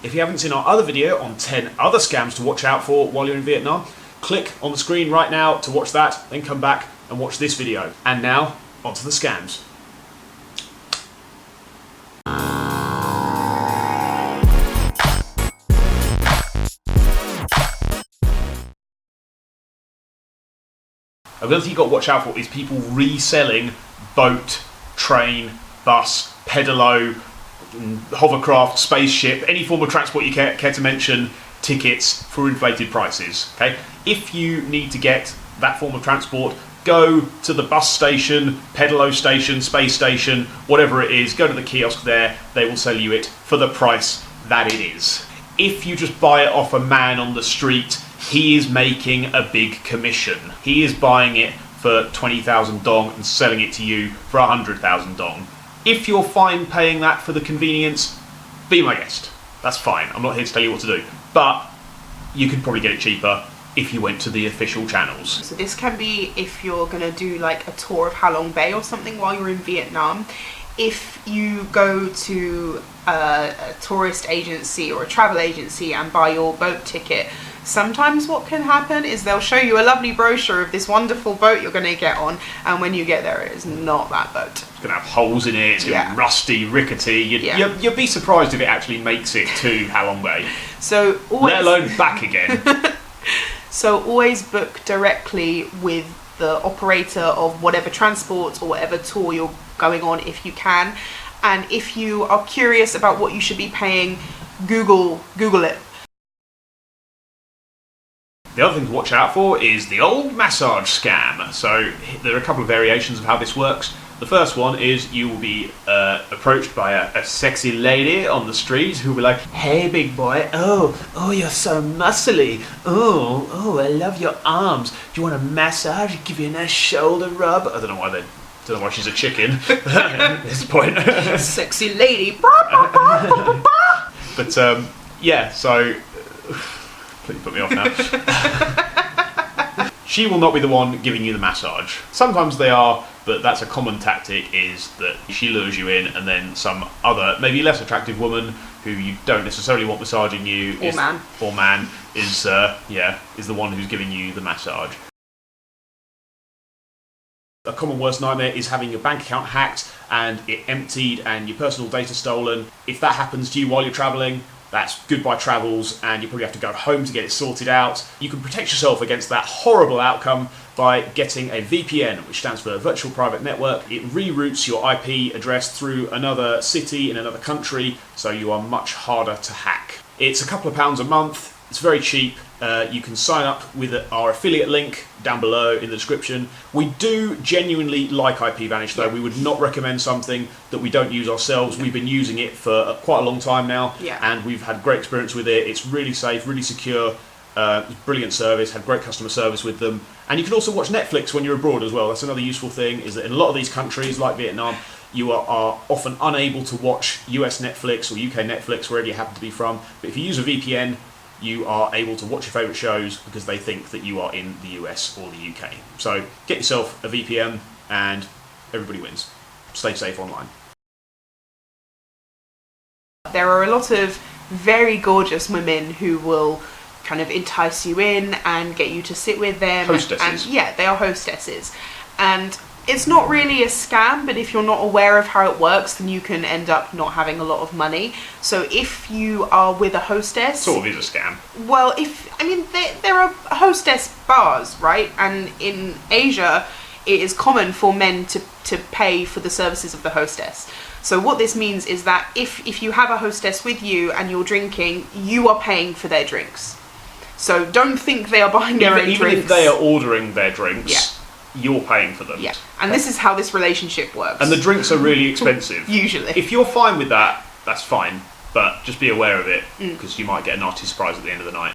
If you haven't seen our other video on 10 other scams to watch out for while you're in Vietnam, click on the screen right now to watch that, then come back and watch this video. And now, onto the scams. Another thing you've got to watch out for is people reselling boat, train, bus, pedalo, hovercraft, spaceship, any form of transport you care to mention, tickets for inflated prices. Okay, if you need to get that form of transport, go to the bus station, pedalo station, space station, whatever it is, go to the kiosk there, they will sell you it for the price that it is. If you just buy it off a man on the street, he is making a big commission. He is buying it for 20,000 dong and selling it to you for 100,000 dong. If you're fine paying that for the convenience, be my guest. That's fine. I'm not here to tell you what to do. But you could probably get it cheaper if you went to the official channels. So this can be if you're going to do like a tour of Halong Bay or something while you're in Vietnam. If you go to a tourist agency or a travel agency and buy your boat ticket, sometimes what can happen is they'll show you a lovely brochure of this wonderful boat you're going to get on, and when you get there, it is not that boat. It's going to have holes in it, it's going to be rusty, rickety. You'd be surprised if it actually makes it to Halong Bay. So always, let alone back again. So always book directly with the operator of whatever transport or whatever tour you're going on if you can. And if you are curious about what you should be paying, Google it. The other thing to watch out for is the old massage scam. So there are a couple of variations of how this works. The first one is you will be approached by a sexy lady on the street who will be like, "Hey big boy, oh you're so muscly, oh I love your arms, do you want a massage, give you a nice shoulder rub?" I don't know why she's a chicken at this point. Sexy lady. But yeah, so please put me off now. She will not be the one giving you the massage. Sometimes they are, but that's a common tactic, is that she lures you in and then some other, maybe less attractive woman who you don't necessarily want massaging you is the one who's giving you the massage. A common worst nightmare is having your bank account hacked and it emptied and your personal data stolen. If that happens to you while you're travelling, that's goodbye travels, and you probably have to go home to get it sorted out. You can protect yourself against that horrible outcome by getting a VPN, which stands for Virtual Private Network. It reroutes your IP address through another city in another country, so you are much harder to hack. It's a couple of pounds a month. It's very cheap. You can sign up with our affiliate link down below in the description. We do genuinely like IPVanish though. We would not recommend something that we don't use ourselves. We've been using it for quite a long time now, and we've had great experience with it. It's really safe, really secure, brilliant service, had great customer service with them. And you can also watch Netflix when you're abroad as well. That's another useful thing, is that in a lot of these countries like Vietnam, you are often unable to watch US Netflix or UK Netflix, wherever you happen to be from. But if you use a VPN, you are able to watch your favourite shows because they think that you are in the US or the UK. So get yourself a VPN and everybody wins. Stay safe online. There are a lot of very gorgeous women who will kind of entice you in and get you to sit with them. Hostesses. And yeah, they are hostesses. And it's not really a scam, but if you're not aware of how it works, then you can end up not having a lot of money. So if you are with a hostess... Sort of is a scam. Well, there are hostess bars, right? And in Asia, it is common for men to pay for the services of the hostess. So what this means is that if you have a hostess with you and you're drinking, you are paying for their drinks. So don't think they are buying their own drinks. Even if they are ordering their drinks, you're paying for them. Yeah, and this is how this relationship works. And the drinks are really expensive. Usually. If you're fine with that, that's fine. But just be aware of it, because you might get a nasty surprise at the end of the night.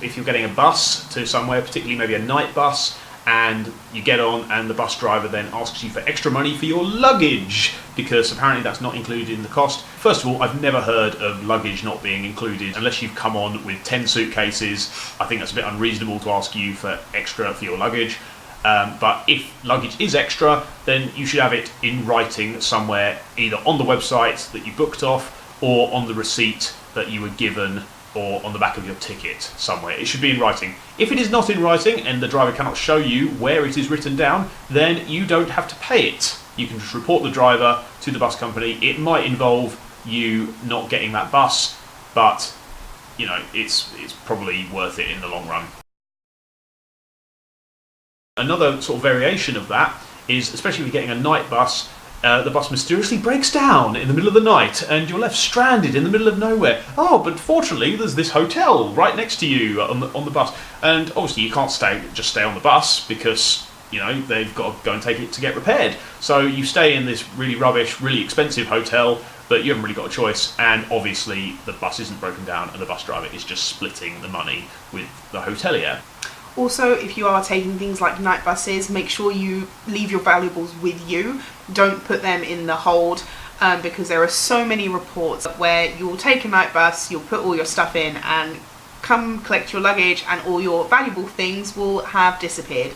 If you're getting a bus to somewhere, particularly maybe a night bus, and you get on and the bus driver then asks you for extra money for your luggage, because apparently that's not included in the cost. First of all, I've never heard of luggage not being included unless you've come on with 10 suitcases. I think that's a bit unreasonable to ask you for extra for your luggage. But if luggage is extra, then you should have it in writing somewhere, either on the website that you booked off, or on the receipt that you were given, or on the back of your ticket somewhere. It should be in writing. If it is not in writing and the driver cannot show you where it is written down, then you don't have to pay it. You can just report the driver to the bus company. It might involve you not getting that bus, but you know, it's probably worth it in the long run. Another sort of variation of that is, especially if you're getting a night bus, the bus mysteriously breaks down in the middle of the night and you're left stranded in the middle of nowhere. Oh, but fortunately there's this hotel right next to you on the bus. And obviously you can't just stay on the bus because, you know, they've got to go and take it to get repaired. So you stay in this really rubbish, really expensive hotel, but you haven't really got a choice. And obviously the bus isn't broken down and the bus driver is just splitting the money with the hotelier. Also, if you are taking things like night buses, make sure you leave your valuables with you. Don't put them in the hold, because there are so many reports where you'll take a night bus, you'll put all your stuff in and come collect your luggage and all your valuable things will have disappeared.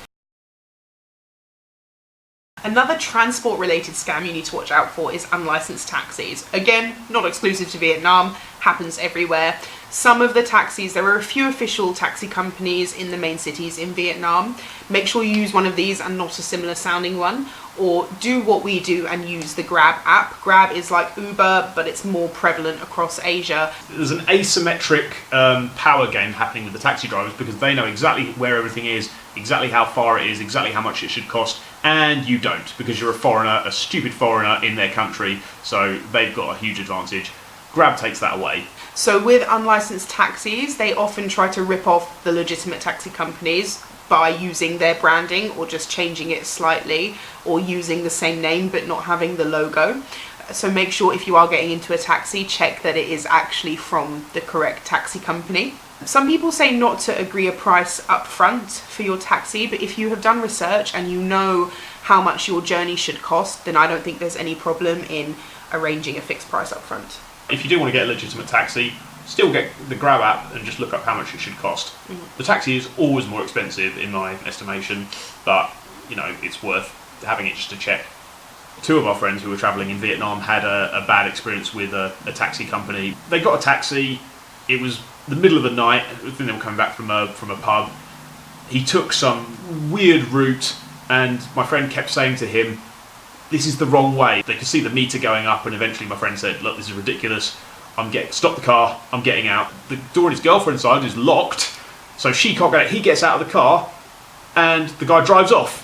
Another transport related scam you need to watch out for is unlicensed taxis. Again, not exclusive to Vietnam, happens everywhere. Some of the taxis, there are a few official taxi companies in the main cities in Vietnam. Make sure you use one of these and not a similar sounding one, or do what we do and use the Grab app. Grab is like Uber, but it's more prevalent across Asia. There's an asymmetric power game happening with the taxi drivers because they know exactly where everything is, exactly how far it is, exactly how much it should cost, and you don't because you're a foreigner, a stupid foreigner in their country, so they've got a huge advantage. Grab takes that away. So with unlicensed taxis, they often try to rip off the legitimate taxi companies by using their branding or just changing it slightly, or using the same name but not having the logo. So make sure if you are getting into a taxi, check that it is actually from the correct taxi company. Some people say not to agree a price up front for your taxi, but if you have done research and you know how much your journey should cost, then I don't think there's any problem in arranging a fixed price up front. If you do want to get a legitimate taxi, still get the Grab app and just look up how much it should cost. The taxi is always more expensive in my estimation, but you know, it's worth having it just to check. Two of our friends who were travelling in Vietnam had a bad experience with a taxi company. They got a taxi, it was the middle of the night, I think they were coming back from a pub. He took some weird route and my friend kept saying to him, this is the wrong way. They could see the meter going up and eventually my friend said, look, this is ridiculous. Stop the car, I'm getting out. The door on his girlfriend's side is locked, so she can't get out. He gets out of the car and the guy drives off.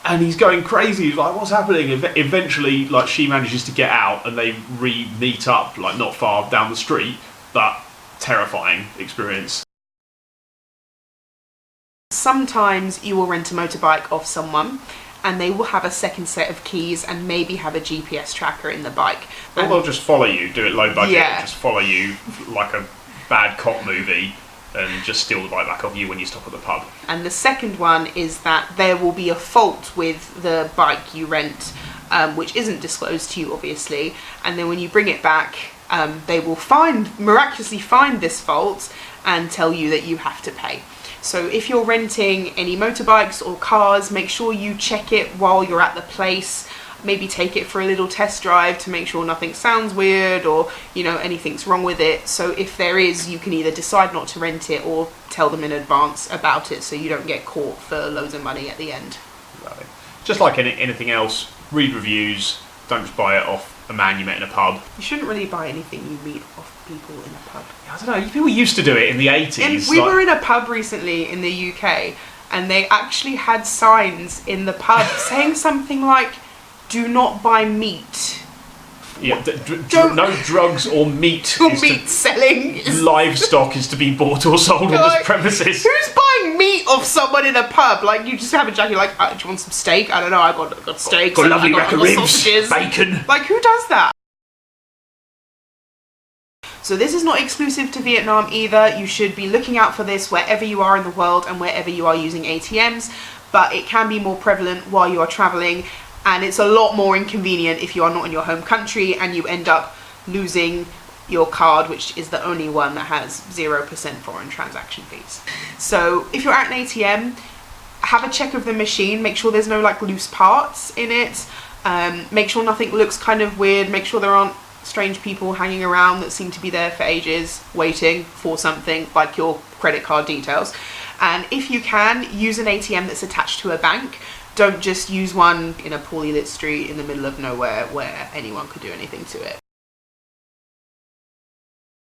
And he's going crazy, he's like, what's happening? Eventually, like, she manages to get out and they re-meet up, like, not far down the street, but terrifying experience. Sometimes you will rent a motorbike off someone and they will have a second set of keys and maybe have a GPS tracker in the bike. Or they'll just follow you, do it low budget, Yeah. just follow you like a bad cop movie and just steal the bike back off you when you stop at the pub. And the second one is that there will be a fault with the bike you rent, which isn't disclosed to you obviously, and then when you bring it back, they will miraculously find this fault and tell you that you have to pay. So if you're renting any motorbikes or cars, make sure you check it while you're at the place. Maybe take it for a little test drive to make sure nothing sounds weird or, you know, anything's wrong with it. So if there is, you can either decide not to rent it or tell them in advance about it so you don't get caught for loads of money at the end. Exactly. Just like anything else, read reviews, don't just buy it off a man you met in a pub. You shouldn't really buy anything you meet off people in a pub. I don't know, people used to do it in the 80s. We were in a pub recently in the UK and they actually had signs in the pub saying something like, do not buy meat. Yeah, no drugs or meat. Or meat selling. Livestock is to be bought or sold on this premises. Who's buying meat off someone in a pub? Like, you just have a jacket like, do you want some steak? I don't know, I got steaks. Got a lovely rack of ribs, sausages. bacon. Like, who does that? So this is not exclusive to Vietnam either. You should be looking out for this wherever you are in the world and wherever you are using ATMs, but it can be more prevalent while you are traveling, and it's a lot more inconvenient if you are not in your home country and you end up losing your card, which is the only one that has 0% foreign transaction fees. So if you're at an ATM, have a check of the machine, make sure there's no like loose parts in it, make sure nothing looks kind of weird, make sure there aren't strange people hanging around that seem to be there for ages, waiting for something like your credit card details. And if you can, use an ATM that's attached to a bank. Don't just use one in a poorly lit street in the middle of nowhere where anyone could do anything to it.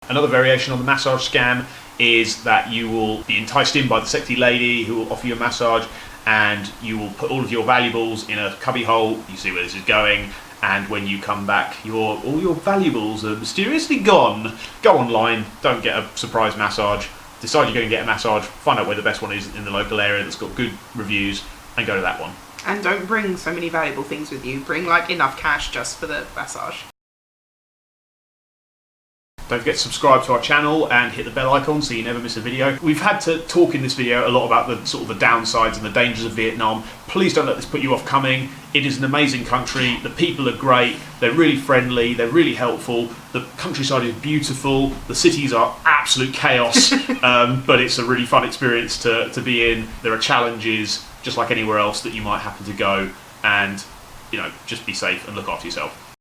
Another variation on the massage scam is that you will be enticed in by the sexy lady who will offer you a massage, and you will put all of your valuables in a cubby hole. You see where this is going, and when you come back, all your valuables are mysteriously gone. Go online, don't get a surprise massage. Decide you're going to get a massage, find out where the best one is in the local area that's got good reviews, and go to that one. And don't bring so many valuable things with you. Bring like enough cash just for the massage. Don't forget to subscribe to our channel and hit the bell icon so you never miss a video. We've had to talk in this video a lot about the sort of the downsides and the dangers of Vietnam. Please don't let this put you off coming. It is an amazing country. The people are great. They're really friendly. They're really helpful. The countryside is beautiful. The cities are absolute chaos, but it's a really fun experience to be in. There are challenges, just like anywhere else that you might happen to go, and just be safe and look after yourself.